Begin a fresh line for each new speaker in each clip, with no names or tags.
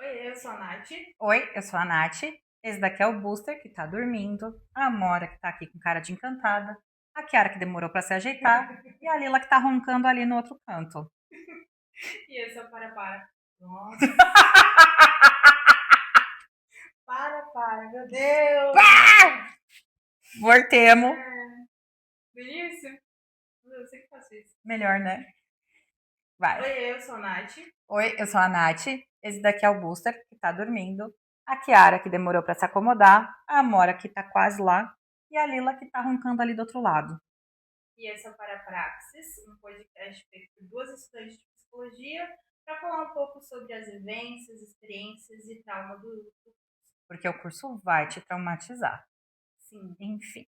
Oi, eu sou a Nath.
Oi, eu sou a Nath. Esse daqui é o Booster, que tá dormindo. A Amora, que tá aqui com cara de encantada. A Kiara, que demorou pra se ajeitar. E a Lila, que tá roncando ali no outro canto.
E esse é o Para. Nossa, meu Deus!
Voltemos.
Vinícius? Eu sei que faço isso.
Melhor, né? Vai.
Oi, eu sou a Nath.
Oi, eu sou a Nath. Esse daqui é o Booster, que tá dormindo. A Kiara, que demorou pra se acomodar. A Amora, que tá quase lá. E a Lila, que tá roncando ali do outro lado.
E esse é o Para Praxis, um podcast feito por duas estudantes de psicologia para falar um pouco sobre as vivências, experiências e trauma do.
Porque o curso vai te traumatizar.
Sim.
Enfim.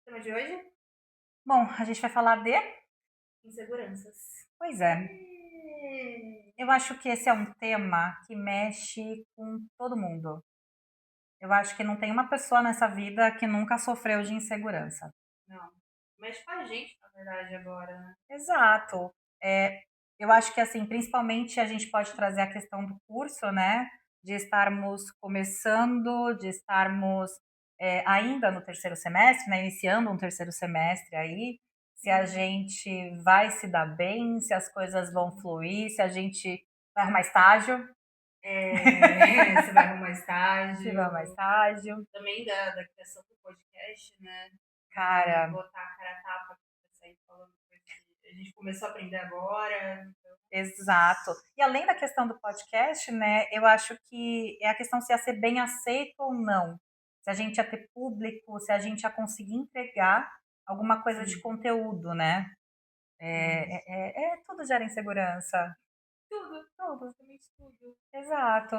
O tema de hoje?
Bom, a gente vai falar de.
Inseguranças.
Pois é. Eu acho que esse é um tema que mexe com todo mundo. Eu acho que não tem uma pessoa nessa vida que nunca sofreu de insegurança.
Não. Mexe com a gente, na verdade, agora, né?
Exato. Eu acho que, assim, principalmente a gente pode trazer a questão do curso, né? De estarmos começando, de estarmos ainda no terceiro semestre, né? Iniciando um terceiro semestre aí. Se a gente vai se dar bem, se as coisas vão fluir, se a gente vai arrumar estágio.
Você vai arrumar
Se
estágio.
vai arrumar estágio.
Também da criação do podcast, né?
Cara,
Botar a cara a tapa pra sair falando coisa que a gente começou a aprender agora.
exato. E além da questão do podcast, né, eu acho que é a questão se ia ser bem aceito ou não. Se a gente ia ter público, se a gente ia conseguir entregar alguma coisa de conteúdo, né? Tudo gera insegurança.
Tudo,
Tudo.
basicamente tudo.
Exato.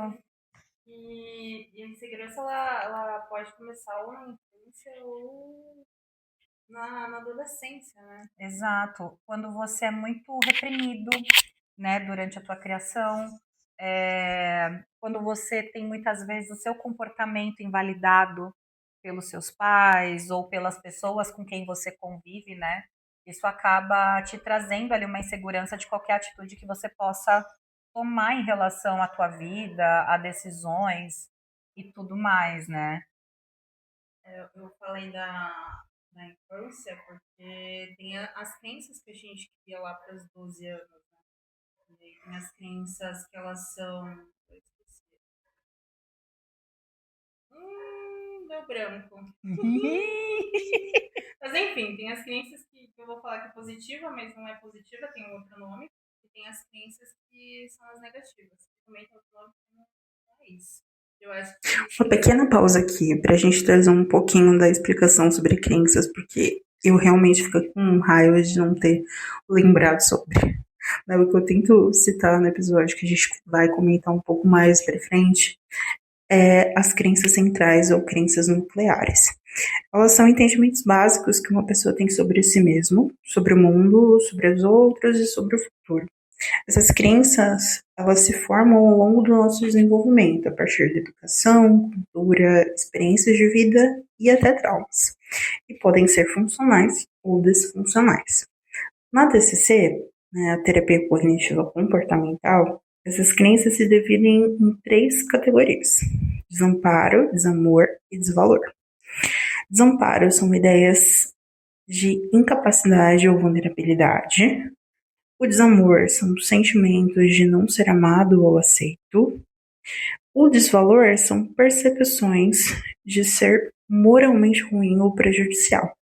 E a insegurança, ela pode começar ou na infância ou na adolescência, né?
Exato. Quando você é muito reprimido, né, durante a tua criação, quando você tem muitas vezes o seu comportamento invalidado pelos seus pais ou pelas pessoas com quem você convive, né? Isso acaba te trazendo ali uma insegurança de qualquer atitude que você possa tomar em relação à tua vida, a decisões e tudo mais, né?
Eu falei da infância porque tem as crenças que a gente cria lá para os 12 anos. E aí tem as crenças que elas são. Eu esqueci. Deu branco. Mas enfim, tem as crenças que eu vou falar que é positiva, mas não é positiva, tem um outro nome. E tem as crenças que são as negativas. Que também tem outro nome que não é isso. Eu acho que
Uma
sim.
pequena pausa aqui para a gente trazer um pouquinho da explicação sobre crenças, porque eu realmente fico com raiva de não ter lembrado sobre. Mas o que eu tento citar no episódio que a gente vai comentar um pouco mais para frente é as crenças centrais ou crenças nucleares. Elas são entendimentos básicos que uma pessoa tem sobre si mesmo, sobre o mundo, sobre os outros e sobre o futuro. Essas crenças, elas se formam ao longo do nosso desenvolvimento, a partir da educação, cultura, experiências de vida e até traumas. E podem ser funcionais ou disfuncionais. Na TCC, né, a terapia cognitiva comportamental, essas crenças se dividem em três categorias: desamparo, desamor e desvalor. Desamparo são ideias de incapacidade ou vulnerabilidade. O desamor são sentimentos de não ser amado ou aceito. O desvalor são percepções de ser moralmente ruim ou prejudicial.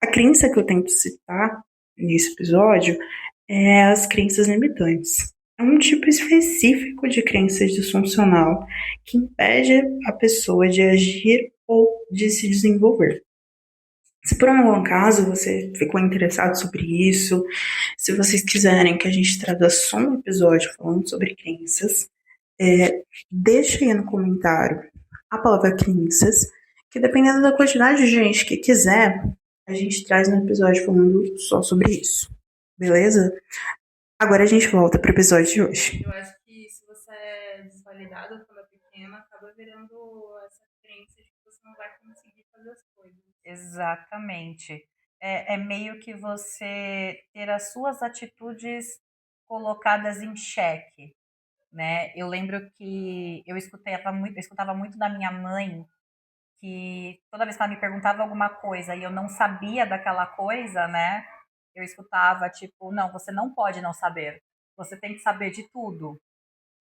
A crença que eu tento citar nesse episódio é as crenças limitantes. É um tipo específico de crença disfuncional que impede a pessoa de agir ou de se desenvolver. Se por algum acaso você ficou interessado sobre isso, se vocês quiserem que a gente traga só um episódio falando sobre crenças, deixa aí no comentário a palavra crenças, que dependendo da quantidade de gente que quiser, a gente traz um episódio falando só sobre isso. Beleza? Agora a gente volta para o episódio de hoje.
Eu acho que se você é desvalidado quando é pequena, acaba virando essa crença de que você não vai conseguir fazer as coisas.
Exatamente. É meio que você ter as suas atitudes colocadas em xeque, né? Eu lembro que eu escutava muito da minha mãe que toda vez que ela me perguntava alguma coisa e eu não sabia daquela coisa, né? Eu escutava tipo, não, você não pode não saber. Você tem que saber de tudo,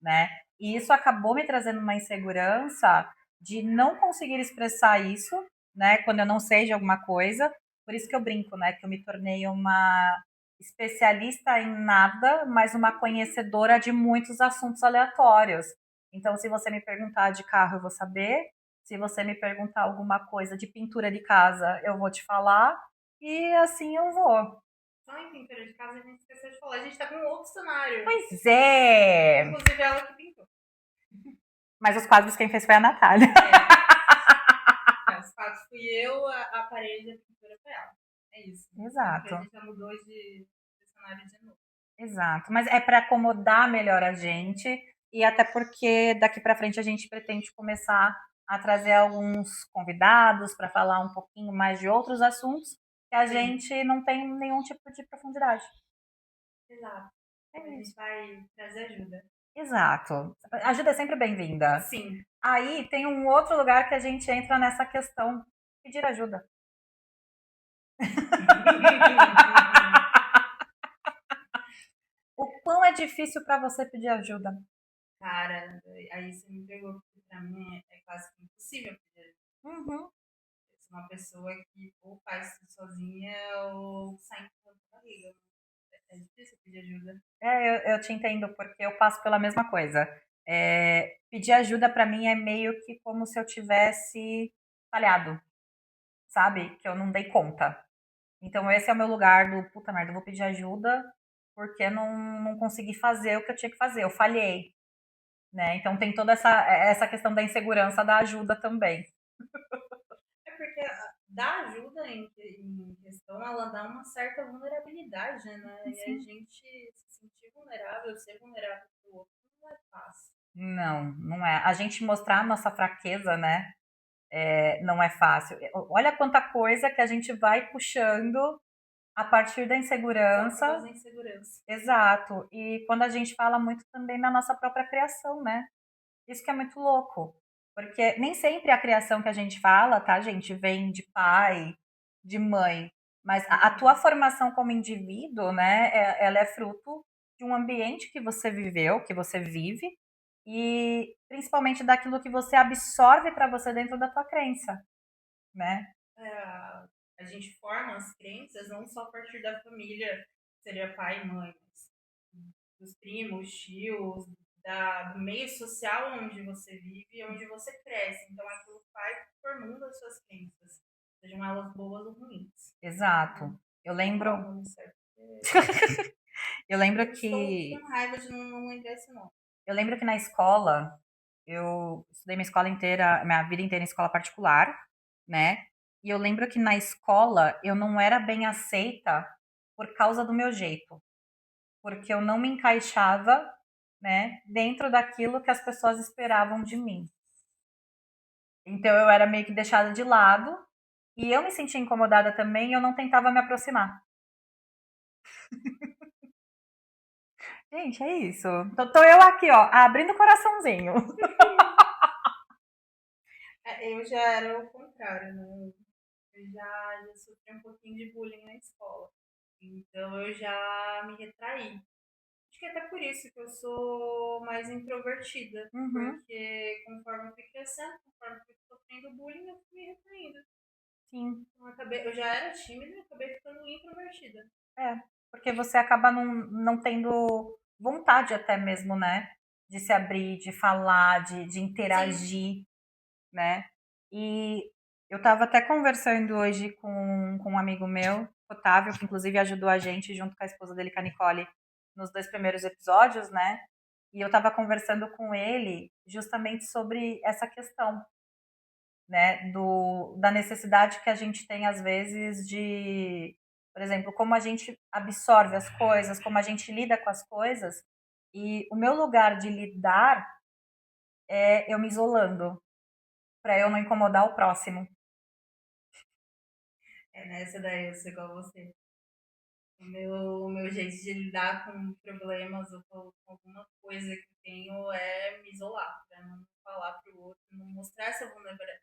né? E isso acabou me trazendo uma insegurança de não conseguir expressar isso, né, quando eu não sei de alguma coisa. Por isso que eu brinco, né, que eu me tornei uma especialista em nada, mas uma conhecedora de muitos assuntos aleatórios. Então, se você me perguntar de carro, eu vou saber. Se você me perguntar alguma coisa de pintura de casa, eu vou te falar. E assim eu vou.
Só em pintura de casa a gente esqueceu de falar. A gente tá com um outro cenário.
Pois é!
Inclusive ela que pintou.
Mas os quadros quem fez foi a Natália.
Os quadros fui eu, a parede e a pintura foi ela. É isso. Porque a
Exato.
gente já mudou de cenário de novo.
Exato, mas é para acomodar melhor a gente e até porque daqui para frente a gente pretende começar a trazer alguns convidados para falar um pouquinho mais de outros assuntos que a
Sim.
gente não tem nenhum tipo de profundidade.
Exato.
É
A gente
isso.
vai trazer ajuda.
Exato. Ajuda é sempre bem-vinda.
Sim.
Aí tem um outro lugar que a gente entra nessa questão, pedir ajuda. O quão é difícil para você pedir ajuda?
Cara, aí você me pegou, porque pra mim é quase que impossível pedir ajuda.
Uhum.
Eu sou uma pessoa que ou faz tudo sozinha ou sai empurrando com a barriga. É difícil pedir ajuda.
Eu te entendo, porque eu passo pela mesma coisa. Pedir ajuda para mim é meio que como se eu tivesse falhado, sabe? Que eu não dei conta. Então esse é o meu lugar do puta merda, eu vou pedir ajuda porque não consegui fazer o que eu tinha que fazer, eu falhei, né? Então tem toda essa questão da insegurança da ajuda também.
É porque dar ajuda em questão, ela dá uma certa vulnerabilidade, né? E a
Sim.
gente se sentir vulnerável, ser vulnerável pro outro, não é fácil.
Não, não é. A gente mostrar a nossa fraqueza, né? Não é fácil. Olha quanta coisa que a gente vai puxando a partir da
Só por
insegurança.
causa da insegurança.
Exato. E quando a gente fala muito também na nossa própria criação, né? Isso que é muito louco. Porque nem sempre a criação que a gente fala, tá, gente, vem de pai, de mãe. Mas a tua formação como indivíduo, né, ela é fruto de um ambiente que você viveu, que você vive, e principalmente daquilo que você absorve para você dentro da tua crença, né?
É, a gente forma as crenças não só a partir da família, seria pai e mãe, mas dos primos, tios, do meio social onde você vive e onde você cresce. Então aquilo vai formando as suas crenças, sejam elas boas ou ruins.
Exato. Eu lembro,
Qual é o nome certo?
eu lembro
Eu estou
que
com raiva de não lembrar esse nome.
eu lembro que na escola, eu estudei minha escola inteira, minha vida inteira em escola particular, né? E eu lembro que na escola eu não era bem aceita por causa do meu jeito, porque eu não me encaixava, né, dentro daquilo que as pessoas esperavam de mim. Então eu era meio que deixada de lado e eu me sentia incomodada também e eu não tentava me aproximar. Gente, é isso. Tô eu aqui, ó, abrindo o coraçãozinho.
Eu já era o contrário, né? Eu já sofri um pouquinho de bullying na escola. Então eu já me retraí. Acho que é até por isso que eu sou mais introvertida.
Uhum,
Porque conforme eu fui crescendo, conforme eu fui sofrendo bullying, eu fui me retraindo.
sim.
Então, eu já era tímida e acabei ficando introvertida.
É, porque você acaba não tendo vontade até mesmo, né? De se abrir, de falar, de
Sim.
interagir, né? E eu estava até conversando hoje com um amigo meu, Otávio, que inclusive ajudou a gente junto com a esposa dele, com a Nicole, nos 2 primeiros episódios, né? E eu estava conversando com ele justamente sobre essa questão, né, da necessidade que a gente tem às vezes de, por exemplo, como a gente absorve as coisas, como a gente lida com as coisas, e o meu lugar de lidar é eu me isolando, para eu não incomodar o próximo.
É nessa daí, eu sou igual a você. O meu jeito de lidar com problemas ou com alguma coisa que eu tenho é me isolar, pra não falar pro outro, não mostrar essa vulnerabilidade.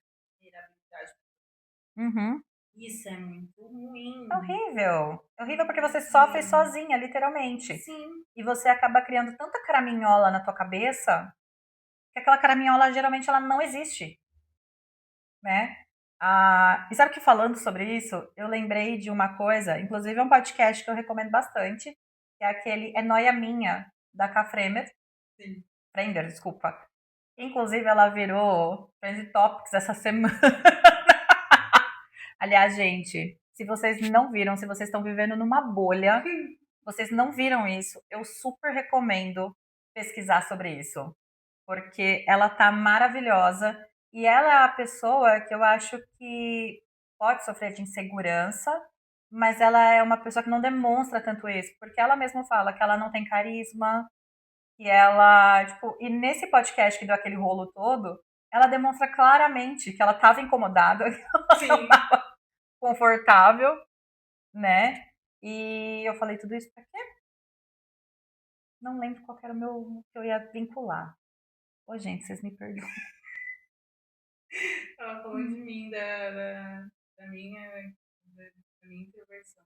Uhum.
Isso é muito
É
ruim.
horrível. É horrível porque você sofre
Sim.
sozinha, literalmente.
Sim.
E você acaba criando tanta caraminhola na tua cabeça que aquela caraminhola geralmente ela não existe, né? E sabe que falando sobre isso, eu lembrei de uma coisa, inclusive é um podcast que eu recomendo bastante, que é aquele É Noia Minha, da K. Fremer.
Sim.
Frender, desculpa. Inclusive, ela virou Trend Topics essa semana. Aliás, gente, se vocês não viram, se vocês estão vivendo numa bolha, vocês não viram isso, eu super recomendo pesquisar sobre isso. Porque ela tá maravilhosa e ela é a pessoa que eu acho que pode sofrer de insegurança, mas ela é uma pessoa que não demonstra tanto isso, porque ela mesma fala que ela não tem carisma, que ela, tipo, e nesse podcast que deu aquele rolo todo, ela demonstra claramente que ela estava incomodada,
Sim.
confortável, né? E eu falei tudo isso pra quê? Não lembro qual era o meu que eu ia vincular. Ô, gente, vocês me perdoam.
Ela falou de mim, da minha, da minha introversão.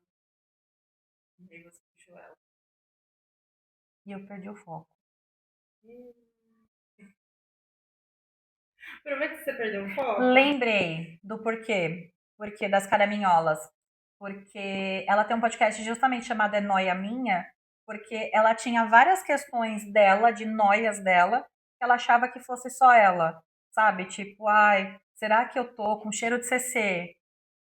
E aí você puxou ela.
E eu perdi o foco.
Provavelmente que você perdeu o foco.
Lembrei do porquê. Porquê das caraminholas. Porque ela tem um podcast justamente chamado É Noia Minha, porque ela tinha várias questões dela, de noias dela, que ela achava que fosse só ela. Sabe? Tipo, ai, será que eu tô com cheiro de CC?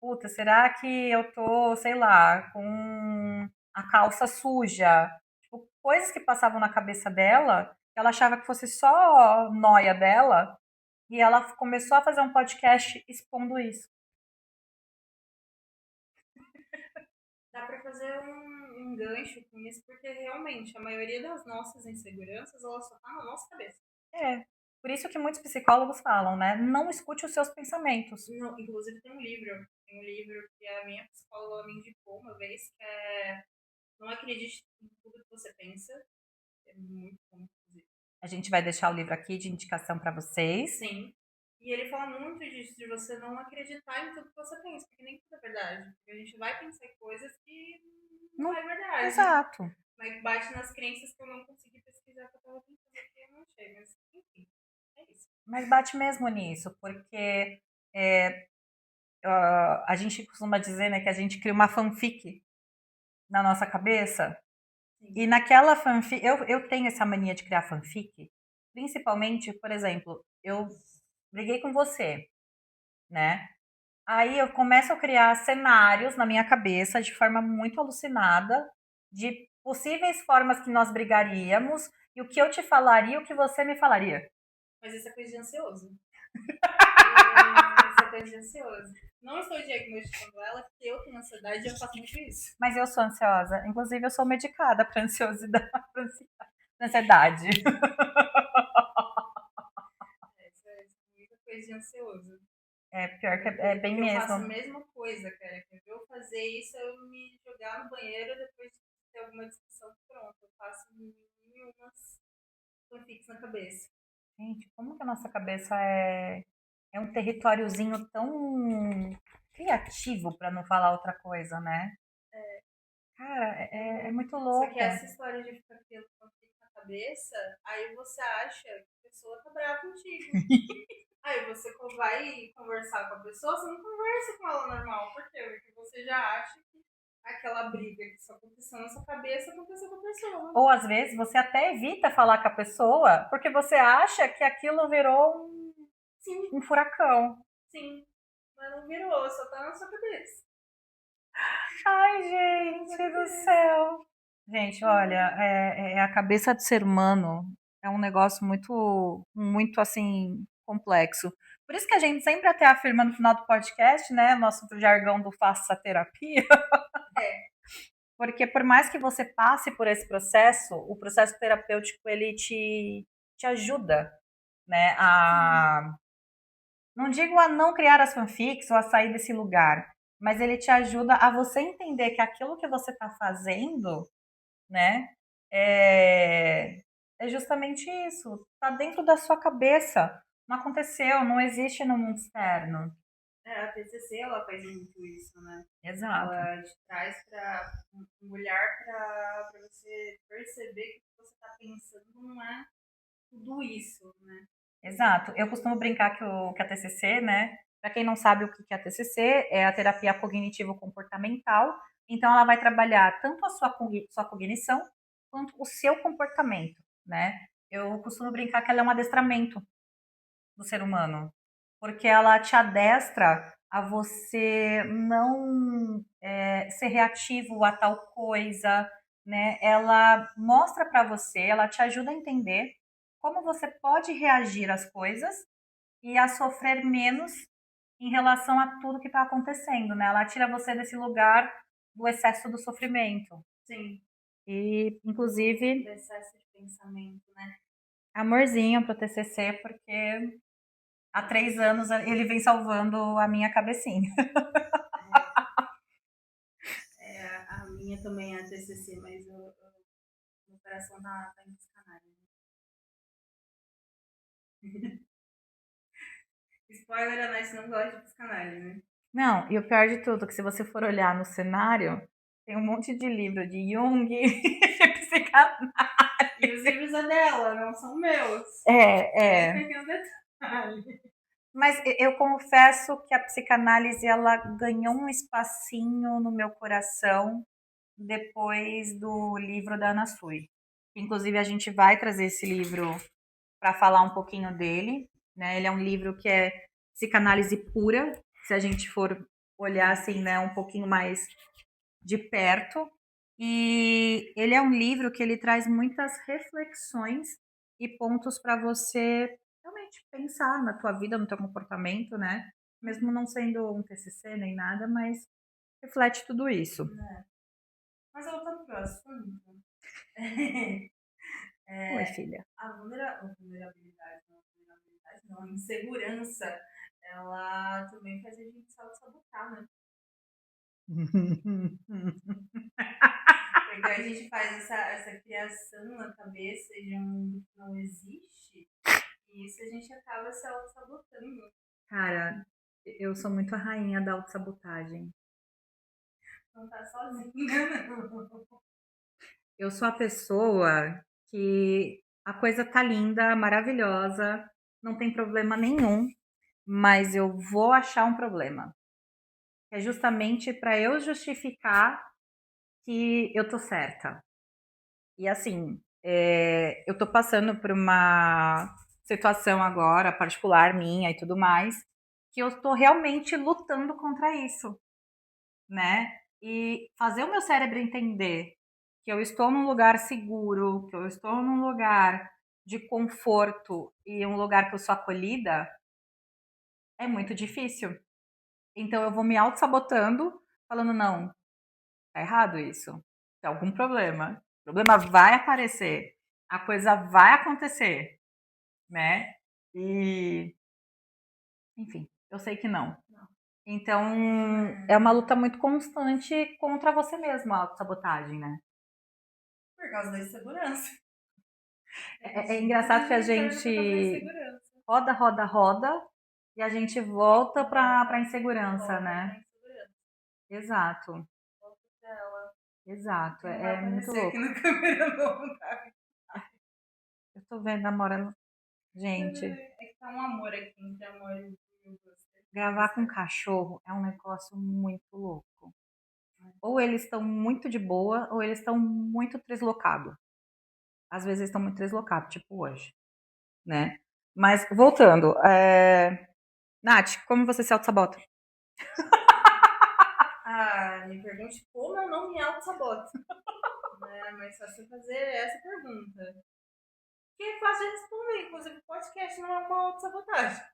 Puta, será que eu tô, sei lá, com a calça suja? Tipo, coisas que passavam na cabeça dela, que ela achava que fosse só noia dela, e ela começou a fazer um podcast expondo isso.
Dá pra fazer um gancho com isso, porque realmente a maioria das nossas inseguranças, ela só tá na nossa cabeça.
É. Por isso que muitos psicólogos falam, né? Não escute os seus pensamentos.
Não, inclusive tem um livro que a minha psicóloga me indicou uma vez, que é Não Acredite em Tudo que Você Pensa. É muito bom, inclusive.
A gente vai deixar o livro aqui de indicação para vocês.
Sim. E ele fala muito disso, de você não acreditar em tudo que você pensa, porque nem tudo é verdade. Porque a gente vai pensar em coisas que não
Não,
é verdade.
exato.
Mas bate nas crenças que eu não consegui pesquisar, que eu tava pensando aqui e eu não achei. Mas, enfim, é isso.
Mas bate mesmo nisso, porque a gente costuma dizer, né, que a gente cria uma fanfic na nossa cabeça.
Sim.
E naquela fanfic, eu tenho essa mania de criar fanfic, principalmente, por exemplo, eu briguei com você, né? Aí eu começo a criar cenários na minha cabeça de forma muito alucinada, de possíveis formas que nós brigaríamos, e o que eu te falaria e o que você me falaria.
Mas isso é coisa de ansioso. Isso é coisa de ansioso. Não estou diagnosticando ela, porque eu tenho ansiedade e eu faço muito isso.
Mas eu sou ansiosa. Inclusive, eu sou medicada para ansiosidade, pra ansiedade.
Isso é muita coisa de ansioso.
É pior que é bem
Eu faço a
mesmo.
mesma coisa, cara. Quer ver eu fazer isso, eu me jogar no banheiro depois de ter alguma discussão, pronto. Eu faço mil e umas fanfics na cabeça.
Gente, como que a nossa cabeça é um territóriozinho tão criativo, para não falar outra coisa, né? Cara, é muito
Só que
louco.
essa história de ficar criando fanfic na cabeça, aí você acha que a pessoa tá brava contigo. Aí você vai conversar com a pessoa, você não conversa com ela normal. Por quê? Porque você já acha que aquela briga que só aconteceu na sua cabeça aconteceu com a pessoa.
Ou às vezes você até evita falar com a pessoa porque você acha que aquilo virou
Sim,
um furacão.
sim. Mas não virou, só tá na sua cabeça.
Ai, gente do céu. Gente, olha, a cabeça do ser humano é um negócio muito, muito assim, complexo. Por isso que a gente sempre até afirma no final do podcast, né, nosso jargão do faça terapia,
É,
porque por mais que você passe por esse processo, o processo terapêutico ele te ajuda, né, não digo a não criar as fanfics ou a sair desse lugar, mas ele te ajuda a você entender que aquilo que você está fazendo, né, é justamente isso. Está dentro da sua cabeça. Não aconteceu, não existe no mundo externo.
A TCC, ela faz muito isso, né?
Exato.
Ela te traz para um olhar para você perceber que o que você está pensando não é tudo isso, né?
Exato. Eu costumo brincar que a TCC, né? Para quem não sabe o que é a TCC, é a terapia cognitivo-comportamental. Então, ela vai trabalhar tanto a sua cognição quanto o seu comportamento, né? Eu costumo brincar que ela é um adestramento do ser humano, porque ela te adestra a você não ser reativo a tal coisa, né? Ela mostra para você, ela te ajuda a entender como você pode reagir às coisas e a sofrer menos em relação a tudo que está acontecendo, né? Ela tira você desse lugar do excesso do sofrimento.
Sim.
E, inclusive,
do excesso de pensamento, né?
Amorzinho pro TCC, porque há 3 anos ele vem salvando a minha cabecinha.
A minha também é a TCC, mas meu coração tá em psicanálise. Spoiler, a Nath não gosta de psicanálise, né?
Não, e o pior de tudo, que se você for olhar no cenário, tem um monte de livro de Jung e psicanálise.
E os livros é dela, não são meus.
É.
Esse aqui é um detalhe.
Mas eu confesso que a psicanálise, ela ganhou um espacinho no meu coração depois do livro da Ana Sui. Inclusive, a gente vai trazer esse livro para falar um pouquinho dele, né? Ele é um livro que é psicanálise pura, se a gente for olhar assim, né, um pouquinho mais de perto. E ele é um livro que ele traz muitas reflexões e pontos para você realmente pensar na tua vida, no teu comportamento, né? Mesmo não sendo um TCC nem nada, mas reflete tudo isso.
Mas voltando pro assunto,
Oi, filha.
a a insegurança, ela também faz a gente se auto-sabotar, né? Porque a gente faz essa criação na cabeça de um mundo que não existe, e isso a gente acaba se auto-sabotando.
Cara, eu sou muito a rainha da autossabotagem.
Não tá sozinha, não.
Eu sou a pessoa que a coisa tá linda, maravilhosa, não tem problema nenhum, mas eu vou achar um problema. É justamente para eu justificar que eu tô certa. E assim, eu tô passando por uma situação agora particular minha e tudo mais, que eu tô realmente lutando contra isso, né? E fazer o meu cérebro entender que eu estou num lugar seguro, que eu estou num lugar de conforto e um lugar que eu sou acolhida, é muito difícil. Então eu vou me auto-sabotando, falando, não, tá errado isso. Tem algum problema. O problema vai aparecer. A coisa vai acontecer, né? E, enfim, eu sei que não. Então, é uma luta muito constante contra você mesmo, a autossabotagem, né?
Por causa da insegurança.
É engraçado que a gente roda, roda, roda e a gente volta pra insegurança, né? Exato. Exato. É muito louco.
Aqui na câmera não, tá?
Eu tô vendo a Mora. Gente,
É que tá um amor aqui entre amor e você.
gravar com cachorro é um negócio muito louco. Ou eles estão muito de boa, ou eles estão muito treslocados. Às vezes eles estão muito treslocados, tipo hoje, né? Mas, voltando, Nath, como você se auto-sabota?
Me pergunte como eu não me auto-saboto. Né? Mas só você fazer essa pergunta. Que é fácil de responder, inclusive o podcast não é uma auto-sabotagem.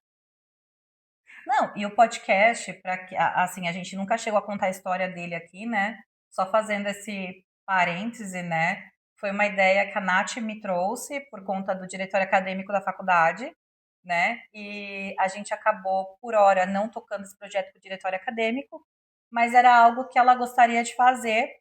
Não, e o podcast, para que assim, a gente nunca chegou a contar a história dele aqui, né? Só fazendo esse parêntese, né? Foi uma ideia que a Nath me trouxe por conta do diretório acadêmico da faculdade, né? E a gente acabou, por hora, não tocando esse projeto com o diretório acadêmico, mas era algo que ela gostaria de fazer.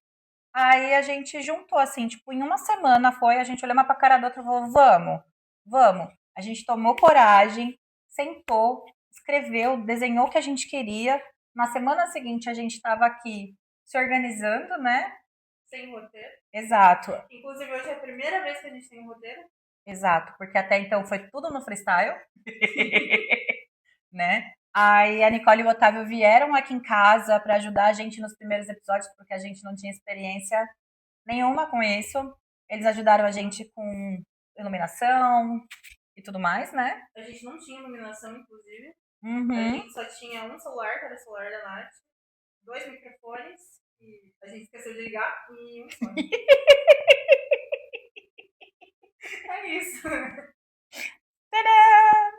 Aí a gente juntou, assim, tipo, em uma semana foi, a gente olhou uma pra cara da outra e falou, vamos, vamos. A gente tomou coragem, sentou, escreveu, desenhou o que a gente queria. Na semana seguinte a gente estava aqui se organizando, né?
Sem roteiro.
Exato,
Inclusive, hoje é a primeira vez que a gente tem um roteiro.
exato, porque até então foi tudo no freestyle, né? Aí a Nicole e o Otávio vieram aqui em casa para ajudar a gente nos primeiros episódios, porque a gente não tinha experiência nenhuma com isso. Eles ajudaram a gente com iluminação e tudo mais, né?
A gente não tinha iluminação, inclusive. A
Uhum.
gente só tinha um celular, que era o celular da Nath, 2 microfones, que a gente esqueceu de ligar, e um fone. É isso.
Tadã!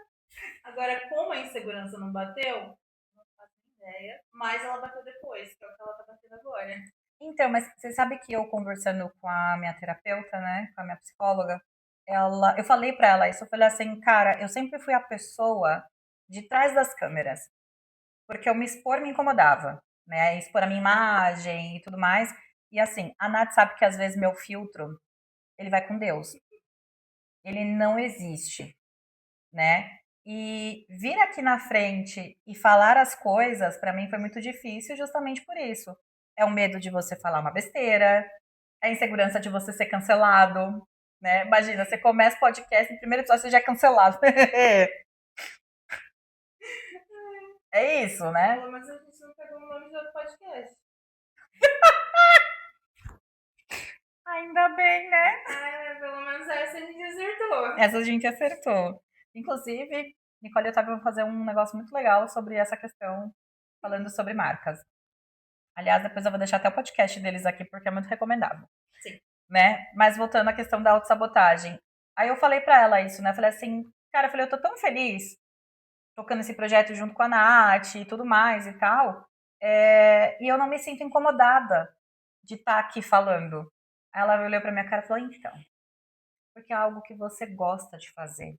Agora, como a insegurança não bateu, não faço ideia, mas ela bateu depois, que é o que ela tá batendo agora.
Então, mas você sabe que eu conversando com a minha terapeuta, né, com a minha psicóloga, eu falei pra ela isso, eu falei assim, cara, eu sempre fui a pessoa de trás das câmeras, porque eu me expor me incomodava, né, expor a minha imagem e tudo mais. E assim, a Nath sabe que às vezes meu filtro, ele vai com Deus. Ele não existe, né? E vir aqui na frente e falar as coisas, pra mim foi muito difícil justamente por isso. É o medo de você falar uma besteira, é a insegurança de você ser cancelado, né? Imagina, você começa o podcast, no primeiro episódio você já é cancelado. É isso, né?
Pelo menos a gente não pegou o nome de outro podcast.
Ainda bem, né?
Ah, pelo menos essa a gente acertou.
Essa a gente acertou. Inclusive, Nicole e Otávio vão fazer um negócio muito legal sobre essa questão, falando sobre marcas. Aliás, depois eu vou deixar até o podcast deles aqui, porque é muito recomendável.
Sim.
Né? Mas voltando à questão da autossabotagem. Aí eu falei pra ela isso, né? Eu falei assim, cara, eu falei, eu tô tão feliz tocando esse projeto junto com a Nath e tudo mais e tal. E eu não me sinto incomodada de estar aqui falando. Aí ela olhou pra minha cara e falou, então, porque é algo que você gosta de fazer.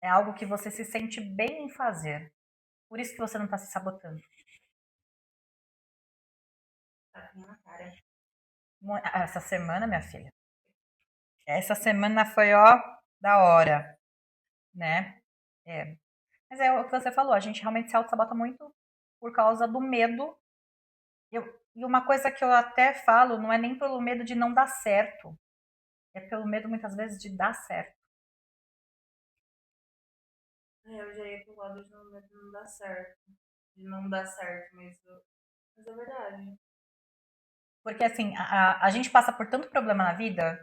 É algo que você se sente bem em fazer. Por isso que você não tá se sabotando.
Tá na cara.
Essa semana, minha filha. Essa semana foi, ó, da hora, né? É. Mas é o que você falou, a gente realmente se auto-sabota muito por causa do medo. E uma coisa que eu até falo, não é nem pelo medo de não dar certo, é pelo medo muitas vezes de dar certo.
Eu já ia pro lado de não dar certo. De não dar certo, mas é verdade.
Porque assim, a gente passa por tanto problema na vida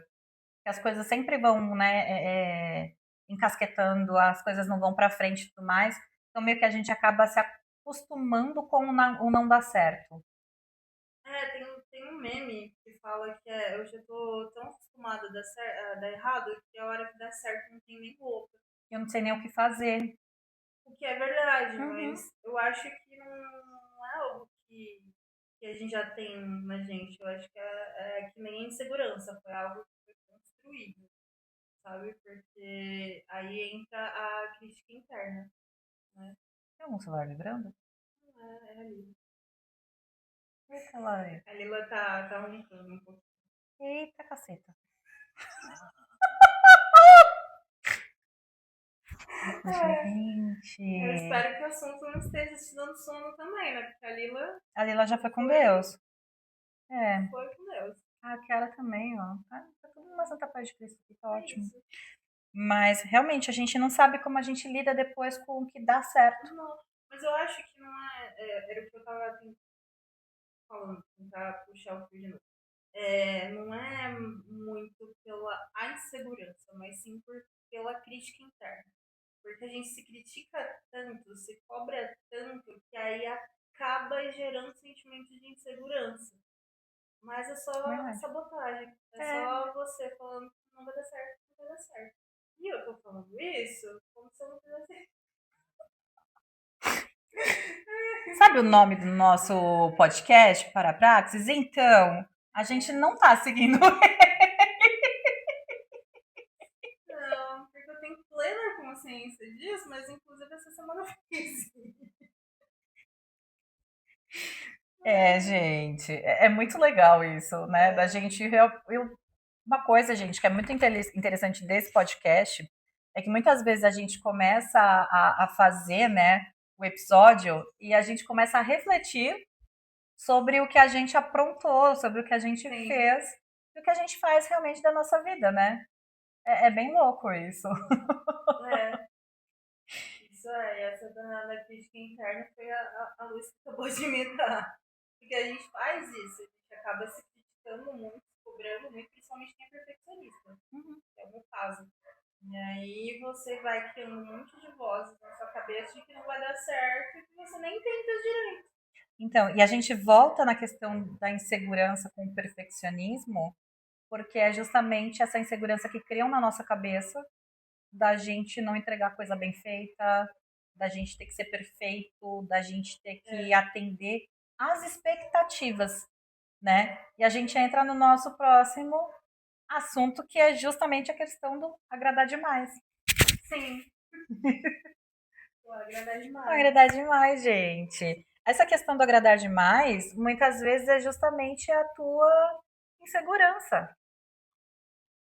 que as coisas sempre vão, né, encasquetando, as coisas não vão pra frente e tudo mais. Então meio que a gente acaba se acostumando com o não dar certo.
Tem um meme que fala que eu já tô tão acostumada a dar errado que a hora que dá certo não tem nem louco.
Eu não sei nem o que fazer.
O que é verdade,
Uhum.
mas eu acho que não é algo que a gente já tem na gente. Eu acho que é que nem a insegurança, foi algo que foi construído, sabe? Porque aí entra a crítica interna, né?
Tem algum celular vibrando?
É a Lila.
Eita, lá é.
A Lila tá roncando um pouco.
Eita, caceta.
Eu
Gente.
espero que o assunto não esteja te dando sono também, né? Porque a Lila
A Lila já foi com
foi,
Deus. É.
foi com Deus.
A Kiara também, ó. Tá tudo na Santa Paz de Cristo aqui, tá
É
ótimo.
isso.
Mas realmente a gente não sabe como a gente lida depois com o que dá certo.
Não, mas eu acho que não era o que eu tava falando, tentar puxar o fio de novo. Não é muito pela a insegurança, mas sim pela crítica interna. Porque a gente se critica tanto, se cobra tanto, que aí acaba gerando sentimento de insegurança. Mas é só
Verdade.
sabotagem. É
É.
só você falando que não vai dar certo, não vai dar certo. E eu tô falando isso como se eu não fizesse.
Sabe o nome do nosso podcast, Para Praxis? Então, a gente não tá seguindo.
Não, porque eu tenho plena consciência disso, mas inclusive essa semana eu fiz.
Gente, é muito legal isso, né? Da gente. Uma coisa, gente, que é muito interessante desse podcast é que muitas vezes a gente começa a fazer, né, o episódio e a gente começa a refletir sobre o que a gente aprontou, sobre o que a gente
Sim.
fez e o que a gente faz realmente da nossa vida, né? É bem louco isso.
É, isso é. E essa da crítica interna foi a luz que acabou de me dar. Porque a gente faz isso, a gente acaba se criticando muito, se cobrando muito, principalmente quem é perfeccionista, que é o meu caso. E aí você vai criando um monte de vozes na sua cabeça de que não vai dar certo e que você nem tenta direito.
Então, e a gente volta na questão da insegurança com o perfeccionismo, porque é justamente essa insegurança que criam na nossa cabeça da gente não entregar coisa bem feita, da gente ter que ser perfeito, da gente ter que atender às expectativas, né? E a gente entra no nosso próximo assunto, que é justamente a questão do agradar demais.
Sim. Pô, agrada demais.
Agradar demais, gente. Essa questão do agradar demais, muitas vezes é justamente a tua insegurança,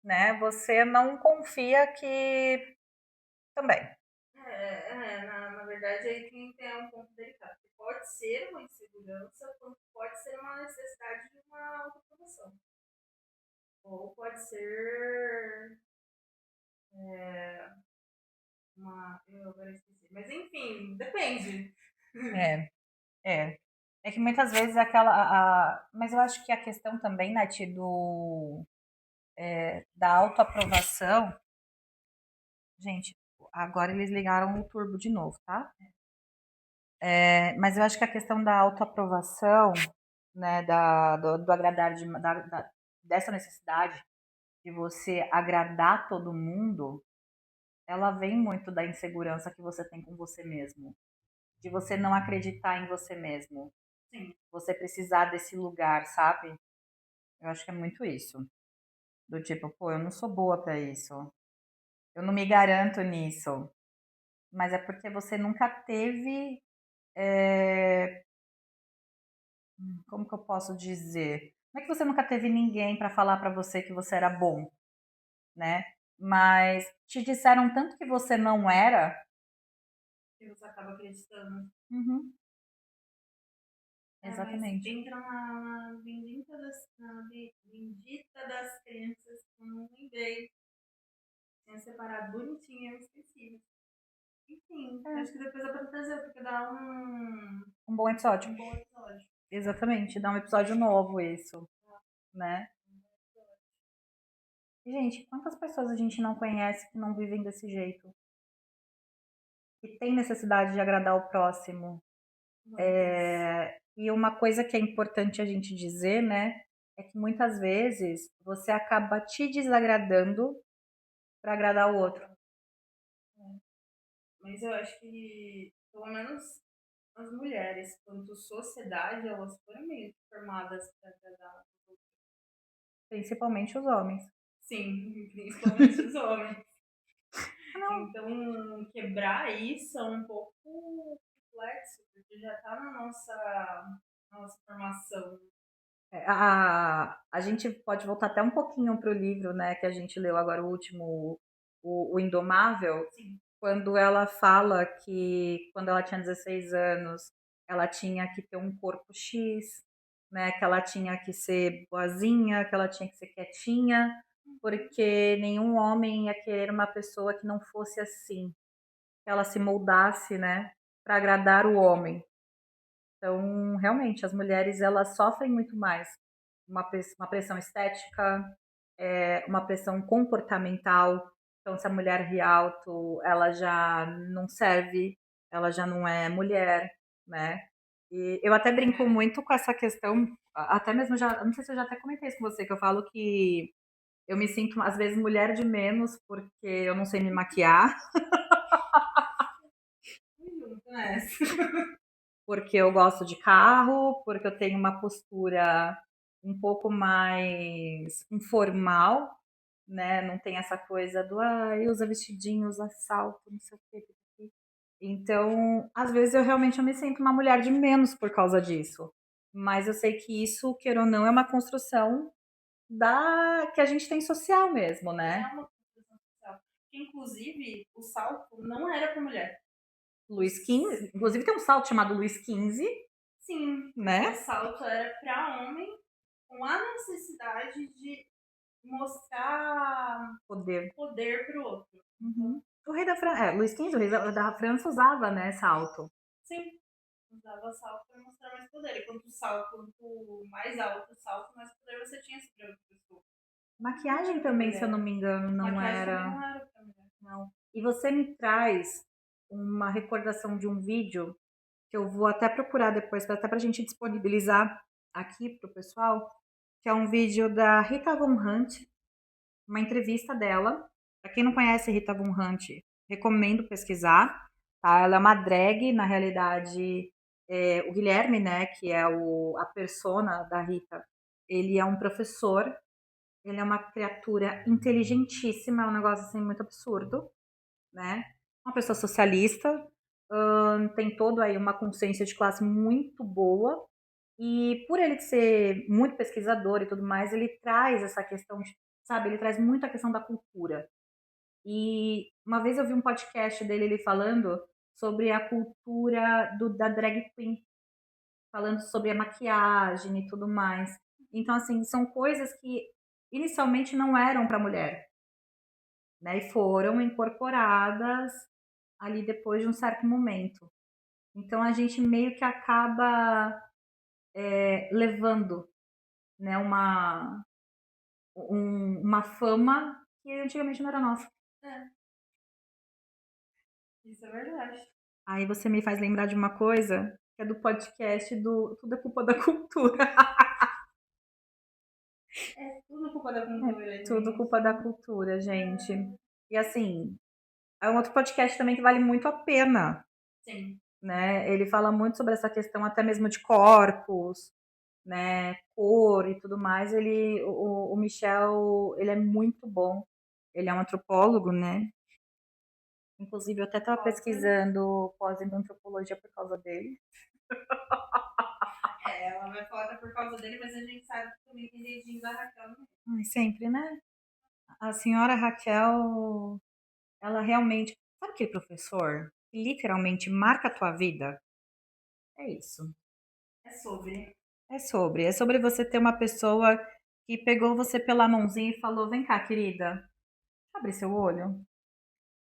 né? Você não confia que também.
Na verdade, aí tem um ponto delicado. Que pode ser uma insegurança, quanto pode ser uma necessidade de uma autopromoção. Ou pode ser uma. Eu agora esqueci. Mas enfim, depende.
É, é. É que muitas vezes mas eu acho que a questão também, Nath, da autoaprovação. Gente, agora eles ligaram o turbo de novo, tá? Mas eu acho que a questão da autoaprovação, né, do agradar, dessa necessidade de você agradar todo mundo, ela vem muito da insegurança que você tem com você mesmo. De você não acreditar em você mesmo.
Sim.
Você precisar desse lugar, sabe? Eu acho que é muito isso. Do tipo, pô, eu não sou boa pra isso. Eu não me garanto nisso. Mas é porque você nunca teve. é, Como que eu posso dizer? Não é que você nunca teve ninguém pra falar pra você que você era bom, né? Mas te disseram tanto que você não era.
Que você acaba acreditando.
Uhum,
É, mas
exatamente.
entra bendita das crenças que eu não lembrei. Tinha separado bonitinho, eu esqueci. Enfim,
É,
acho que depois dá pra trazer, porque dá
um bom episódio.
um bom episódio.
Exatamente, dá um episódio novo isso, né? E, gente, quantas pessoas a gente não conhece que não vivem desse jeito? Que tem necessidade de agradar o próximo. E uma coisa que é importante a gente dizer, né? É que muitas vezes você acaba te desagradando para agradar o outro.
Mas eu acho que, pelo menos as mulheres, quanto sociedade, elas foram meio que formadas para agradar.
Principalmente os homens.
Sim, principalmente os homens.
Não.
Então, quebrar isso é um pouco complexo, porque já está na nossa formação.
A gente pode voltar até um pouquinho para o livro, né, que a gente leu agora, o último, o Indomável,
Sim.
quando ela fala que quando ela tinha 16 anos, ela tinha que ter um corpo X, né, que ela tinha que ser boazinha, que ela tinha que ser quietinha, porque nenhum homem ia querer uma pessoa que não fosse assim, que ela se moldasse, né, para agradar o homem. Então, realmente, as mulheres elas sofrem muito mais uma pressão estética, uma pressão comportamental. Então, se a mulher ri alto, ela já não serve, ela já não é mulher, né? E eu até brinco muito com essa questão, até mesmo já, não sei se eu já até comentei isso com você, que eu falo que eu me sinto às vezes mulher de menos porque eu não sei me maquiar,
Junto nessa.
porque eu gosto de carro, porque eu tenho uma postura um pouco mais informal, né? Não tem essa coisa do usa vestidinho, usa salto, não sei o quê. Então, às vezes eu realmente me sinto uma mulher de menos por causa disso. Mas eu sei que isso, queira ou não, é uma construção que a gente tem social mesmo, né?
É uma construção social. Inclusive, o salto não era para mulher.
Luiz XV, inclusive tem um salto chamado Luiz XV,
Sim,
né?
o salto era para homem com a necessidade de mostrar
Poder.
poder para o outro.
Uhum. O rei da França, Luiz XV, o rei da França usava, né, salto.
Sim, usava salto para mostrar mais poder. E quanto mais alto o salto, mais poder você tinha sobre a outra pessoa.
Maquiagem também, se eu não me engano, não
Maquiagem
era.
também não era pra mulher.
Não. E você me traz uma recordação de um vídeo que eu vou até procurar depois, até pra gente disponibilizar aqui pro pessoal, que é um vídeo da Rita Von Hunt, uma entrevista dela. Para quem não conhece Rita Von Hunt, recomendo pesquisar. Tá? Ela é uma drag, na realidade, o Guilherme, né, que é a persona da Rita, ele é um professor, ele é uma criatura inteligentíssima, é um negócio assim muito absurdo, né? Uma pessoa socialista, tem todo aí uma consciência de classe muito boa, e por ele ser muito pesquisador e tudo mais, ele traz essa questão de, sabe, ele traz muito a questão da cultura. E uma vez eu vi um podcast dele, ele falando sobre a cultura da drag queen, falando sobre a maquiagem e tudo mais. Então, assim, são coisas que inicialmente não eram para mulher, né? E foram incorporadas ali depois de um certo momento. Então, a gente meio que acaba levando, né, uma fama que antigamente não era nossa.
É, isso é verdade.
Aí você me faz lembrar de uma coisa que é do podcast do Tudo é Culpa da Cultura.
É tudo culpa da cultura,
Tudo
gente.
culpa da cultura, gente. E assim, é um outro podcast também que vale muito a pena,
Sim.
né? Ele fala muito sobre essa questão até mesmo de corpos, né, cor e tudo mais. O Michel, ele é muito bom. Ele é um antropólogo, né? Inclusive, eu até estava pesquisando pós em antropologia por causa dele.
Ela vai falar que é por causa dele, mas a gente sabe que também tem dedinho da Raquel.
Ai, sempre, né? A senhora Raquel, ela realmente. Sabe aquele professor que literalmente marca a tua vida? É isso.
É sobre.
É sobre você ter uma pessoa que pegou você pela mãozinha e falou: vem cá, querida, abre seu olho.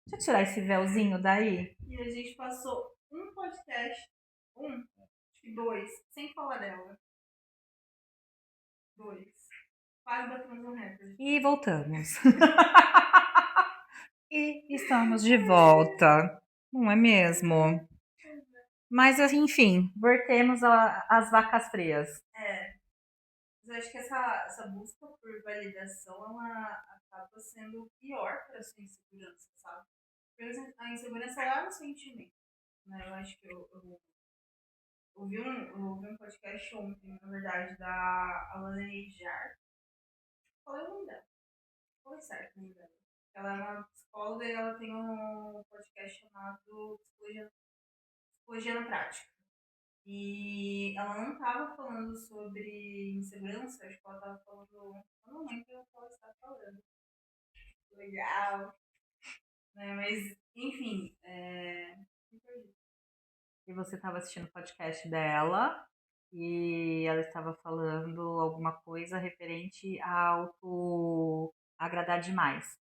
Deixa eu tirar esse véuzinho daí.
E a gente passou um podcast, acho que dois, sem falar dela. Dois. Quase batemos um recorde.
E voltamos. E estamos de volta. Não é mesmo? Mas, enfim, voltemos às vacas frias.
É. Mas eu acho que essa busca por validação, ela acaba sendo pior para a sua insegurança, sabe? Porque a insegurança é um sentimento, né? Eu acho que eu ouvi um podcast ontem, na verdade, da Alana Eijar. Qual é o nome dela? Qual é certo o nome dela? Ela é uma psicóloga e ela tem um podcast chamado Psicologia na Prática. E ela não estava falando sobre insegurança, acho que ela estava falando. Eu não lembro o que ela estava falando. Legal. Né? Mas, enfim.
E você estava assistindo o podcast dela e ela estava falando alguma coisa referente a auto agradar demais.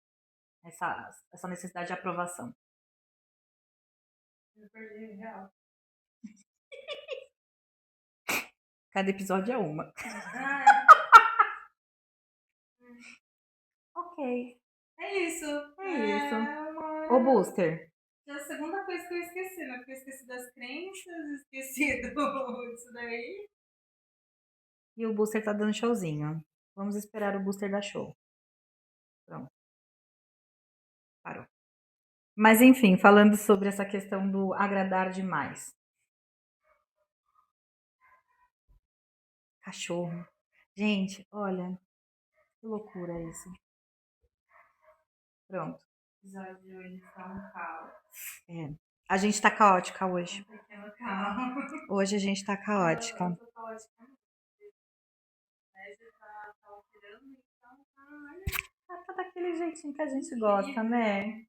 Essa necessidade de aprovação.
Eu perdi real.
Cada episódio é uma.
Ah,
Ok.
é isso.
É isso.
Uma...
Ô, Booster.
Já a segunda coisa que eu esqueci, né? Porque eu esqueci das crenças, esqueci disso daí.
E o Booster tá dando showzinho. Vamos esperar o Booster dar show. Pronto. Parou. Mas enfim, falando sobre essa questão do agradar demais. Cachorro. Gente, olha, que loucura isso. Pronto.
O episódio de hoje tá um caos.
É. A gente tá caótica hoje.
Um pequeno caos.
Hoje a gente tá caótica.
Eu tô caótica.
fica daquele jeitinho que a gente gosta, né?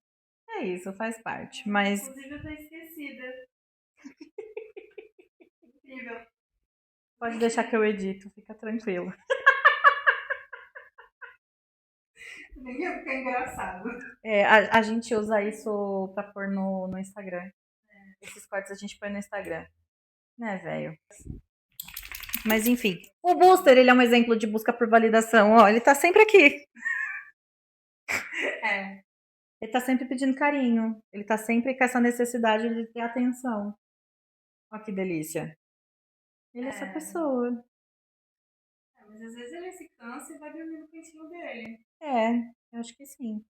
É isso, faz parte. Mas
Inclusive, eu tô esquecida. Incrível.
pode deixar que eu edito, fica tranquilo.
Nem ia ficar engraçado.
A gente usa isso pra pôr no Instagram. Esses cortes a gente põe no Instagram. Né, velho? Mas enfim. O Booster, ele é um exemplo de busca por validação. Ó, ele tá sempre aqui.
É.
Ele tá sempre pedindo carinho. Ele tá sempre com essa necessidade de ter atenção. Ó que delícia. Ele é essa pessoa.
Mas às vezes ele se cansa e vai dormir no cantinho dele.
Eu acho que sim.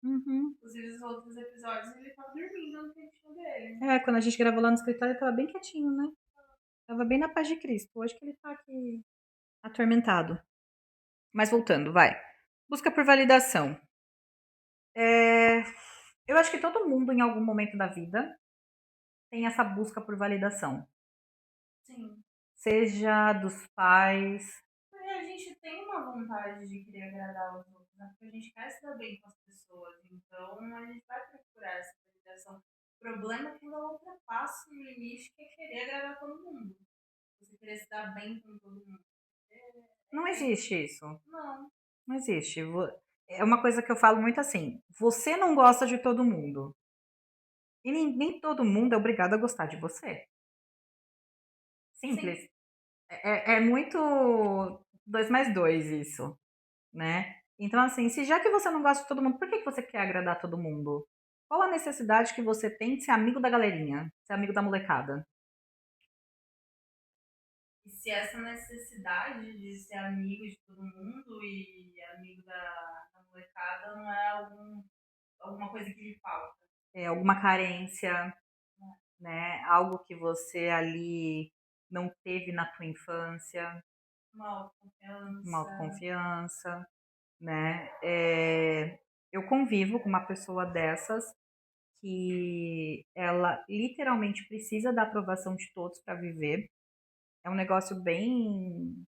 Uhum.
Inclusive, os outros episódios ele tava dormindo no cantinho dele.
Quando a gente gravou lá no escritório, ele tava bem quietinho, né? Tava bem na paz de Cristo. Hoje que ele tá aqui atormentado. Mas voltando, vai. Busca por validação. Eu acho que todo mundo, em algum momento da vida, tem essa busca por validação.
Sim.
Seja dos pais.
A gente tem uma vontade de querer agradar os outros, né? Porque a gente quer se dar bem com as pessoas. Então, a gente vai procurar essa validação. O problema é quando ela ultrapassa o limite que é querer agradar todo mundo. Você querer se dar bem com todo mundo.
Não existe isso.
Não.
Não existe. É uma coisa que eu falo muito assim. Você não gosta de todo mundo. E nem todo mundo é obrigado a gostar de você. Simples. É muito 2 mais 2 isso, né? Então, assim, se já que você não gosta de todo mundo, por que você quer agradar todo mundo? Qual a necessidade que você tem de ser amigo da galerinha? Ser amigo da molecada?
E se essa necessidade de ser amigo de todo mundo e amigo da molecada não é alguma coisa que lhe falta.
Alguma carência, né? Algo que você ali não teve na tua infância. Uma autoconfiança, né? Eu convivo com uma pessoa dessas que ela literalmente precisa da aprovação de todos para viver. É um negócio bem,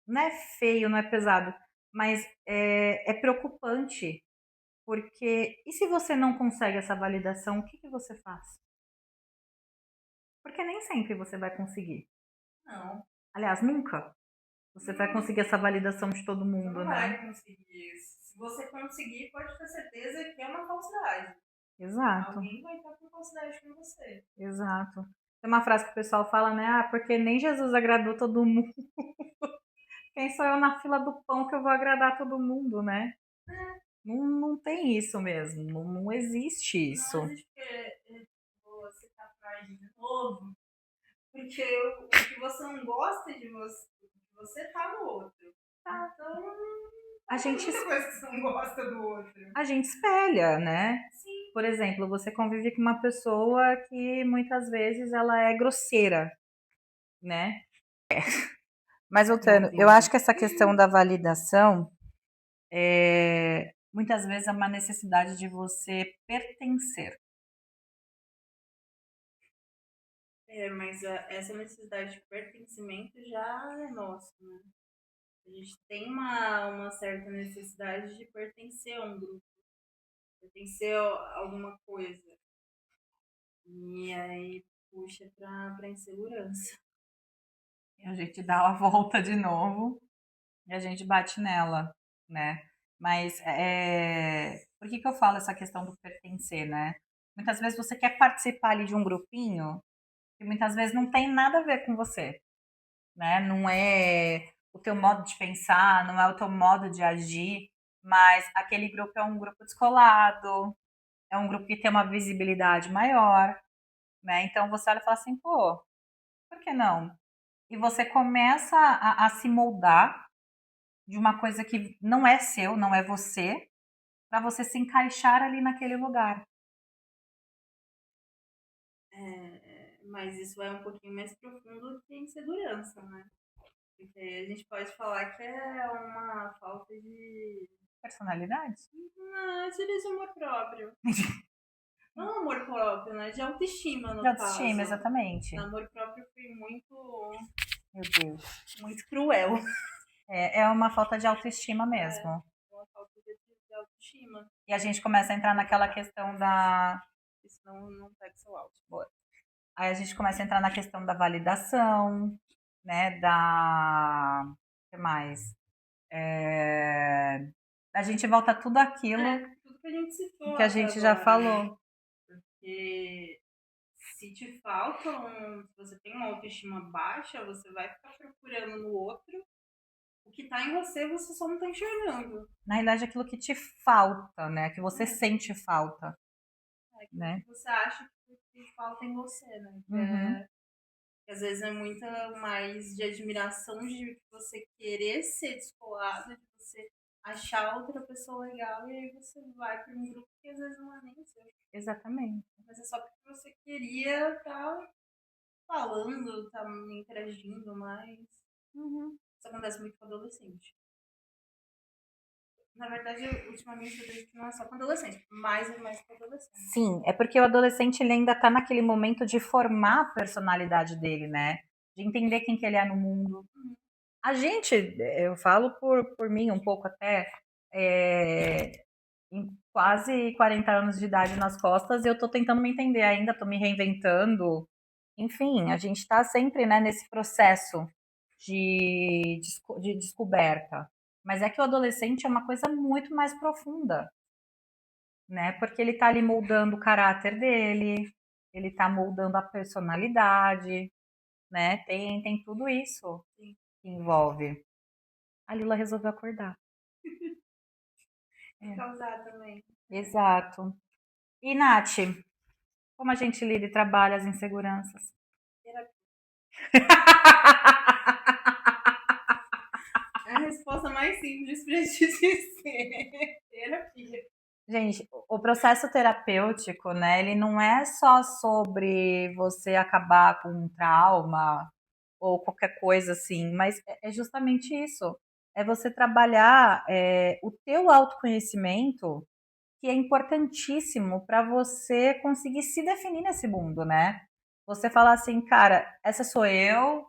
não é feio, não é pesado, mas é preocupante, porque e se você não consegue essa validação, o que você faz? Porque nem sempre você vai conseguir.
Não.
Aliás, nunca você vai conseguir essa validação de todo mundo,
não
né?
vai conseguir isso. Se você conseguir, pode ter certeza que é uma falsidade.
Exato.
Alguém vai estar com falsidade com você.
Exato. Tem uma frase que o pessoal fala, né? Ah, porque nem Jesus agradou todo mundo. Quem sou eu na fila do pão que eu vou agradar todo mundo, né? Não tem isso mesmo. Não existe isso.
Não existe porque você tá atrás de novo. Porque o que você não gosta de você tá no outro. Então,
A gente,
muita coisa que você não gosta do outro.
a gente espelha, né?
Sim.
Por exemplo, você convive com uma pessoa que muitas vezes ela é grosseira, né? Mas voltando, eu acho que essa questão da validação muitas vezes é uma necessidade de você pertencer.
Mas essa necessidade de pertencimento já é nossa, né? A gente tem uma certa necessidade de pertencer a um grupo, pertencer a alguma coisa. E aí puxa pra insegurança.
E a gente dá a volta de novo e a gente bate nela, né? Mas por que eu falo essa questão do pertencer, né? Muitas vezes você quer participar ali de um grupinho que muitas vezes não tem nada a ver com você, né? Não é o teu modo de pensar, não é o teu modo de agir, mas aquele grupo é um grupo descolado, é um grupo que tem uma visibilidade maior, né? Então você olha e fala assim, pô, por que não? E você começa a se moldar de uma coisa que não é seu, não é você, para você se encaixar ali naquele lugar.
Mas isso vai um pouquinho mais profundo que a insegurança, né? Porque a gente pode falar que é uma falta de
Personalidade?
Não, seria de amor próprio. Não amor próprio, né? De autoestima, no
De autoestima,
caso.
exatamente.
O amor próprio foi muito,
Meu Deus.
muito cruel.
É uma falta de autoestima mesmo.
autoestima.
E a gente começa a entrar naquela questão da...
Senão não pega seu áudio.
Aí a gente começa a entrar na questão da validação, né? O que mais? A gente volta tudo aquilo
Tudo que a gente citou
que a
até
gente já
agora,
falou.
né? Porque se te faltam, se você tem uma autoestima baixa, você vai ficar procurando no outro o que tá em você, você só não tá enxergando.
Na realidade, aquilo que te falta, né? Que você sente falta,
É aquilo
né?
que você acha que falta em você, né?
Uhum.
Que às vezes é muita mais de admiração de você querer ser descolado, de você achar outra pessoa legal e aí você vai para um grupo que às vezes não é nem o seu.
Exatamente.
Mas é só porque você queria estar falando, estar interagindo mais.
Uhum.
Isso acontece muito com adolescente. Na verdade, ultimamente eu vejo que não é só com adolescente, mais e mais com adolescente.
Sim, é porque o adolescente ele ainda tá naquele momento de formar a personalidade dele, né? De entender quem que ele é no mundo. A gente, eu falo por mim um pouco até, em quase 40 anos de idade nas costas, eu tô tentando me entender ainda, tô me reinventando. Enfim, a gente tá sempre, né, nesse processo de descoberta. Mas é que o adolescente é uma coisa muito mais profunda, né? Porque ele tá ali moldando o caráter dele, ele tá moldando a personalidade, né? Tem tudo isso
Sim.
que envolve. A Lila resolveu acordar.
E causar também.
Exato. E, Nath, como a gente lida e trabalha as inseguranças?
É a resposta mais simples pra te dizer. Terapia.
Gente, o processo terapêutico, né, ele não é só sobre você acabar com um trauma ou qualquer coisa assim, mas é justamente isso. É você trabalhar o teu autoconhecimento, que é importantíssimo para você conseguir se definir nesse mundo, né? Você falar assim, cara, essa sou eu,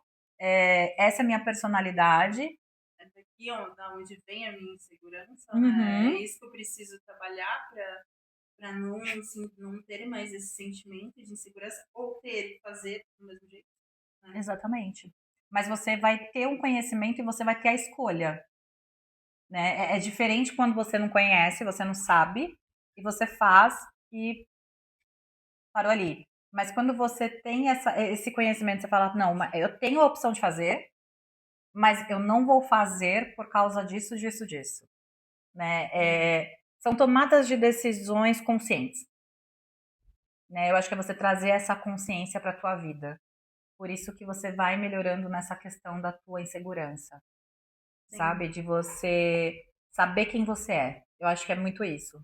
essa é a minha personalidade.
É daqui da onde vem a minha insegurança, né? É
Uhum.
isso que eu preciso trabalhar para não, assim, não ter mais esse sentimento de insegurança ou ter e fazer do mesmo jeito. Né?
Exatamente. Mas você vai ter um conhecimento e você vai ter a escolha, né? É diferente quando você não conhece, você não sabe, e você faz e parou ali. Mas quando você tem esse conhecimento, você fala, não, eu tenho a opção de fazer, mas eu não vou fazer por causa disso, disso, disso. Né? São tomadas de decisões conscientes. Né? Eu acho que é você trazer essa consciência para a tua vida. Por isso que você vai melhorando nessa questão da tua insegurança.
Sim.
Sabe? De você saber quem você é. Eu acho que é muito isso.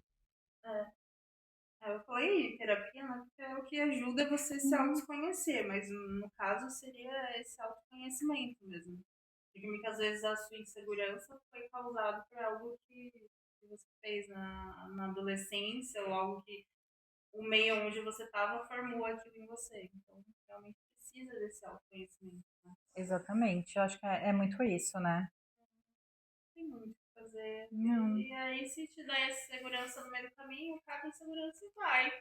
Eu falei terapia, né? Porque é o que ajuda você se autoconhecer, mas no caso seria esse autoconhecimento mesmo. Porque muitas vezes a sua insegurança foi causada por algo que você fez na adolescência ou algo que o meio onde você estava formou aquilo em você. Então, realmente precisa desse autoconhecimento. Né?
Exatamente. Eu acho que é muito isso, né?
Tem muito o que fazer.
Não.
E aí, se te der essa segurança no meio do caminho, cada insegurança vai.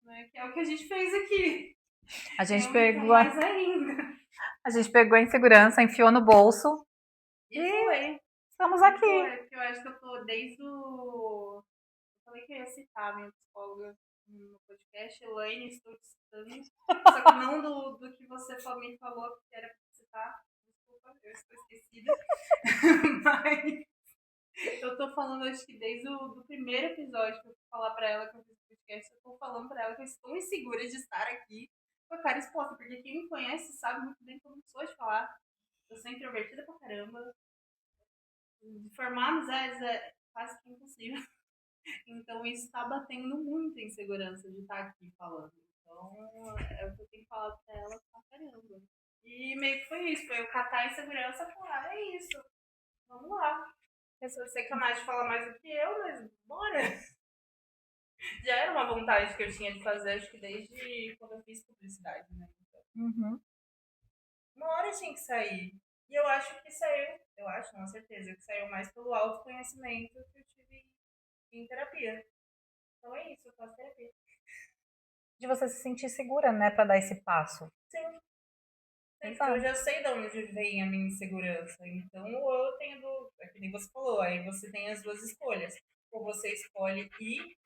Né? Que é o que a gente fez aqui.
A gente
Então,
pegou
mais ainda.
a gente pegou a insegurança, enfiou no bolso
E
e
foi.
estamos
E
aqui.
foi. Porque eu acho que eu tô desde o. Eu falei que eu ia citar a minha psicóloga no podcast, Elaine, estou te citando. Só que não do que você me falou que era pra citar. Desculpa, eu estou esquecida. Mas eu tô falando, acho que desde o do primeiro episódio que eu fui falar pra ela que eu fiz o podcast, eu tô falando pra ela que eu estou insegura de estar aqui com a cara exposta, porque quem me conhece sabe muito bem como eu sou de falar. Eu sou introvertida pra caramba. De formar amizades é quase que impossível. Então isso tá batendo muito em segurança de estar aqui falando. Então é o que eu tenho falado pra ela pra caramba. E meio que foi isso, foi eu catar a insegurança e falar, é isso, vamos lá. Eu sei que a Nath fala mais do que eu, mas bora. Já era uma vontade que eu tinha de fazer, acho que desde quando eu fiz publicidade, né? Então,
Uhum.
uma hora tinha que sair. E eu acho que saiu, eu acho, com certeza, que saiu mais pelo autoconhecimento que eu tive em terapia. Então é isso, eu faço terapia.
De você se sentir segura, né, pra dar esse passo.
Sim.
Exato.
Eu já sei de onde vem a minha insegurança. Então eu tenho é que nem você falou, aí você tem as duas escolhas. Ou você escolhe ir,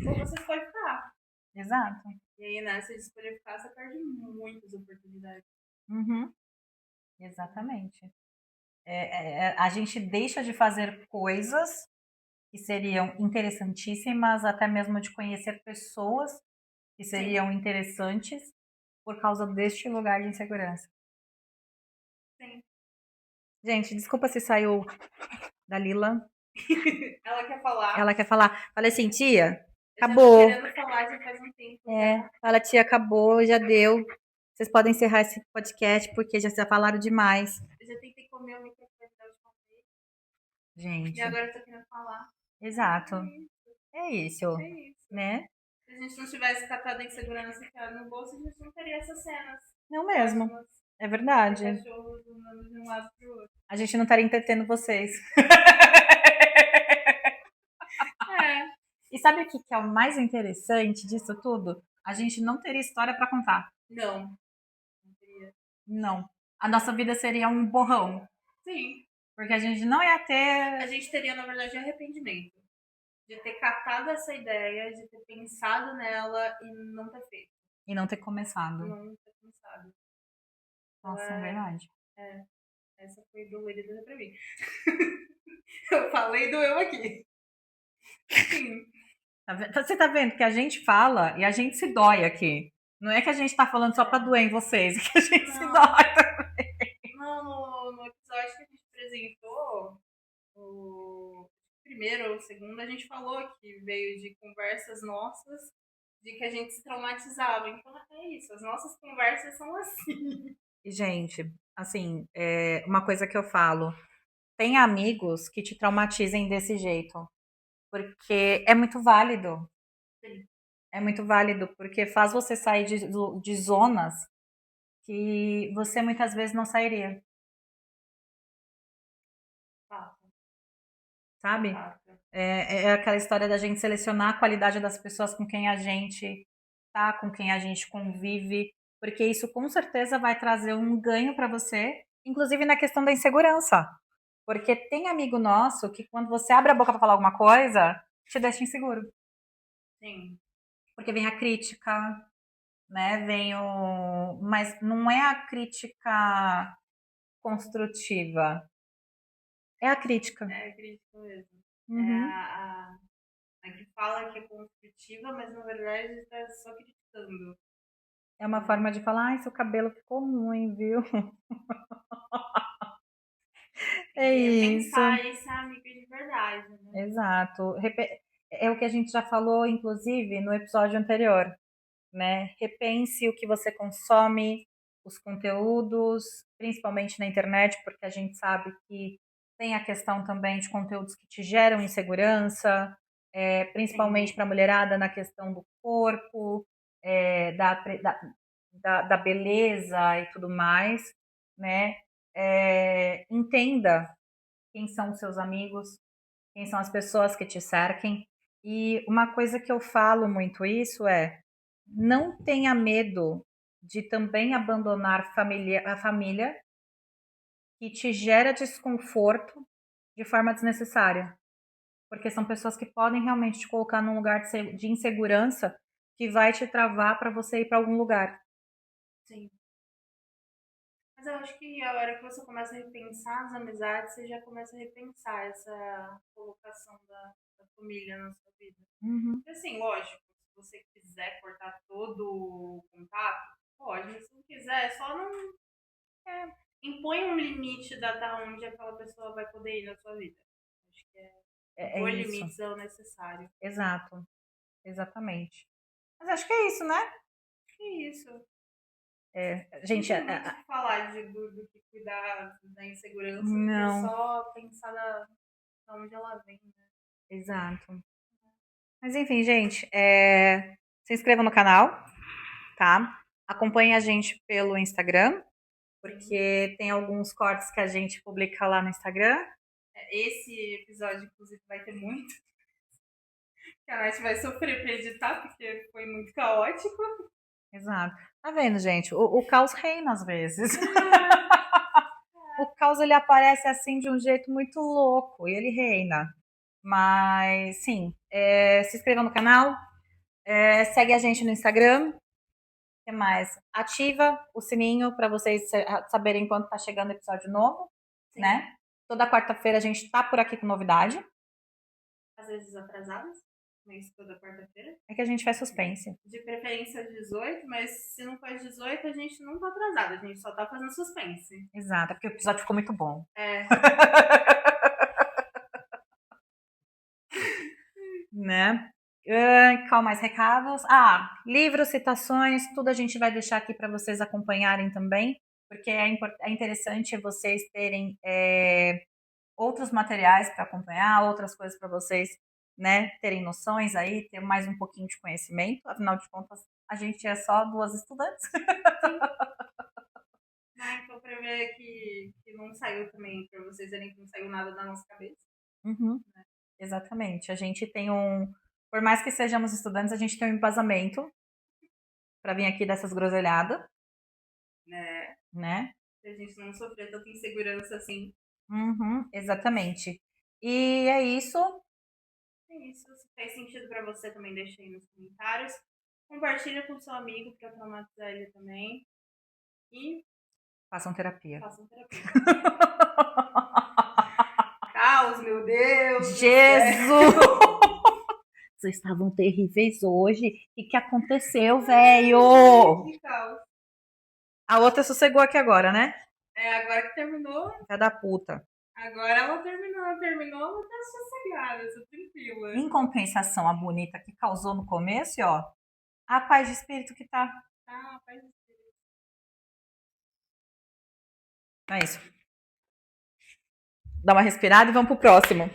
ou você escolhe ficar.
Exato.
E aí nessa de escolher ficar, você perde muitas oportunidades.
Uhum. Exatamente. A gente deixa de fazer coisas que seriam interessantíssimas, até mesmo de conhecer pessoas que seriam interessantes por causa deste lugar de insegurança.
Sim.
Gente, desculpa se saiu da Lila.
Ela quer falar.
Ela quer falar. Falei assim, tia,
Eu
acabou.
já tô querendo falar já faz um tempo. Já.
Fala, tia, acabou, já deu. Vocês podem encerrar esse podcast porque já falaram demais.
Eu já tentei comer o microfone da última vez.
Gente.
E agora eu tô querendo falar.
Exato. É isso.
É isso.
Né?
Se a gente não tivesse catado a insegurança e ficado no bolso, a gente não teria essas cenas.
Não mesmo.
Ótimas.
É verdade.
Cachorros andando de um lado pro outro.
A gente não estaria entretendo vocês. E sabe o que é o mais interessante disso tudo? A gente não teria história pra contar.
Não. Não teria.
Não. A nossa vida seria um borrão.
Sim.
Porque a gente não ia ter.
A gente teria, na verdade, arrependimento. De ter catado essa ideia, de ter pensado nela e não ter feito.
E não ter começado.
Não ter começado.
Nossa, é verdade.
Essa foi dolorida pra mim. Eu falei doeu aqui. Sim.
Você tá vendo que a gente fala e a gente se dói aqui. Não é que a gente tá falando só pra doer em vocês, é que a gente se dói também.
Não, no episódio que a gente apresentou, o primeiro ou o segundo, a gente falou que veio de conversas nossas, de que a gente se traumatizava. Então é isso, as nossas conversas são assim.
E, gente, assim, uma coisa que eu falo, tem amigos que te traumatizem desse jeito. Porque é muito válido.
Sim.
É muito válido, porque faz você sair de zonas que você muitas vezes não sairia.
Fato.
Sabe?
Fato.
É aquela história da gente selecionar a qualidade das pessoas com quem a gente tá, com quem a gente convive, porque isso com certeza vai trazer um ganho para você, inclusive na questão da insegurança. Porque tem amigo nosso que quando você abre a boca para falar alguma coisa, te deixa inseguro.
Sim.
Porque vem a crítica, né? Mas não é a crítica construtiva. É a crítica.
É crítica mesmo.
Uhum.
É a que fala que é construtiva, mas na verdade está só criticando.
É uma forma de falar, ai, seu cabelo ficou ruim, viu? É isso.
Pensar isso é amiga de verdade, né?
Exato. É o que a gente já falou, inclusive, no episódio anterior, né? Repense o que você consome, os conteúdos, principalmente na internet, porque a gente sabe que tem a questão também de conteúdos que te geram insegurança, principalmente para a mulherada na questão do corpo, da beleza e tudo mais, né? Entenda quem são os seus amigos, quem são as pessoas que te cerquem. E uma coisa que eu falo muito isso é: não tenha medo de também abandonar a família que te gera desconforto de forma desnecessária. Porque são pessoas que podem realmente te colocar num lugar de insegurança que vai te travar para você ir para algum lugar.
Sim. Mas eu acho que a hora que você começa a repensar as amizades, você já começa a repensar essa colocação da família na sua vida.
Uhum.
Porque, assim, lógico, se você quiser cortar todo o contato, pode, mas se não quiser, só não impõe um limite da onde aquela pessoa vai poder ir na sua vida. Acho que impor
isso.
limites é o necessário.
Exato. Exatamente. Mas acho que é isso, né?
Acho que é isso.
Gente,
não tem muito o que falar do que cuidar da insegurança,
não.
é só pensar da onde ela vem, né?
Exato. Mas enfim, gente, se inscreva no canal, tá? Acompanhe a gente pelo Instagram, porque tem alguns cortes que a gente publica lá no Instagram.
Esse episódio, inclusive, vai ter muito. Que a Nath vai sofrer pra editar, porque foi muito caótico.
Exato. Tá vendo, gente? O caos reina às vezes. O caos ele aparece assim de um jeito muito louco e ele reina. Mas sim, se inscreva no canal, segue a gente no Instagram. O que mais? Ativa o sininho para vocês saberem quando tá chegando episódio novo,
Sim.
né? Toda quarta-feira a gente tá por aqui com novidade.
Às vezes atrasadas, mas toda quarta-feira.
É que a gente faz suspense.
De preferência às 18, mas se não for às 18, a gente não tá atrasada, a gente só tá fazendo suspense.
Exato, porque o episódio ficou muito bom. Né? Qual mais recados? Livros, citações, tudo a gente vai deixar aqui para vocês acompanharem também, porque é interessante vocês terem outros materiais para acompanhar, outras coisas para vocês, né, terem noções aí, ter mais um pouquinho de conhecimento. Afinal de contas, a gente é só 2 estudantes.
Então, para ver que não saiu também, para vocês verem que não saiu nada da nossa cabeça.
Uhum. Né? Exatamente. A gente tem por mais que sejamos estudantes, a gente tem um embasamento para vir aqui dessas groselhadas. Né?
Pra gente não sofrer tanta insegurança assim.
Uhum, exatamente. E é isso.
É isso. Se faz sentido para você, também deixa aí nos comentários. Compartilha com seu amigo para traumatizar ele também. E
façam terapia.
Caos, meu Deus!
Jesus! Vocês estavam terríveis hoje. O que aconteceu, velho?
Que caos.
A outra sossegou aqui agora, né?
Agora que terminou.
Filha da puta.
Agora ela terminou, ela tá sossegada, tá tranquila.
Em compensação, a bonita que causou no começo, ó. A paz de espírito que tá.
A paz de espírito.
É isso. Dá uma respirada e vamos pro próximo.